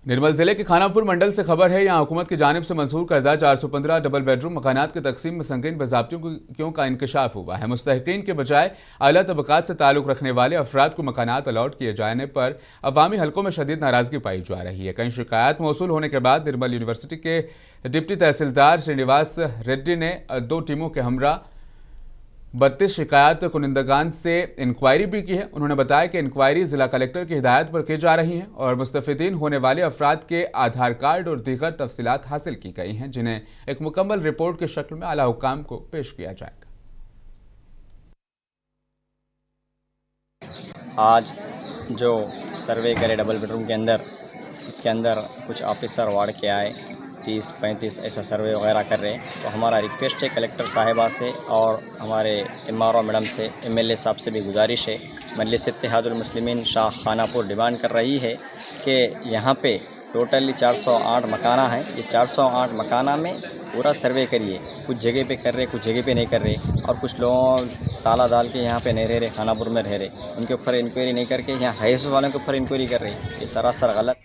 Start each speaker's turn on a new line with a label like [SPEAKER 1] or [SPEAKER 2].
[SPEAKER 1] نرمل ضلع کے خاناپور منڈل سے خبر ہے، یہاں حکومت کی جانب سے منظور کردہ 415 ڈبل بیڈ روم مکانات کی تقسیم میں سنگین باضابطگیوں کا انکشاف ہوا ہے۔ مستحقین کے بجائے اعلیٰ طبقات سے تعلق رکھنے والے افراد کو مکانات الاٹ کیے جانے پر عوامی حلقوں میں شدید ناراضگی پائی جا رہی ہے۔ کئی شکایات موصول ہونے کے بعد نرمل یونیورسٹی کے ڈپٹی تحصیلدار سرینیواس ریڈی نے 2 ٹیموں کے ہمراہ 32 شکایات کنندگان سے انکوائری بھی کی ہے۔ انہوں نے بتایا کہ انکوائری ضلع کلکٹر کی ہدایت پر کی جا رہی ہیں اور مستفیدین ہونے والے افراد کے آدھار کارڈ اور دیگر تفصیلات حاصل کی گئی ہیں، جنہیں ایک مکمل رپورٹ کی شکل میں اعلیٰ حکام کو پیش کیا جائے گا۔
[SPEAKER 2] آج جو سروے کرے ڈبل بیڈ روم کے اندر، اس کے اندر کچھ آفیسر وارڈ کے آئے 30-35 ایسا سروے وغیرہ کر رہے ہیں، تو ہمارا ریکویسٹ ہے کلیکٹر صاحبہ سے اور ہمارے MRO میڈم سے، MLA صاحب سے بھی گزارش ہے۔ مجلس اتحاد المسلمین شاخ خاناپور ڈیمانڈ کر رہی ہے کہ یہاں پہ ٹوٹلی 408 مکانہ ہیں، یہ 408 مکانہ میں پورا سروے کریے۔ کچھ جگہ پہ کر رہے، کچھ جگہ پہ نہیں کر رہے، اور کچھ لوگوں تالا ڈال کے یہاں پہ نہیں رہ رہے، خاناپور میں رہ رہے، ان کے اوپر انکوائری نہیں کر کے یہاں حیث والوں کے اوپر انکوائری کر رہے، یہ سراسر غلط۔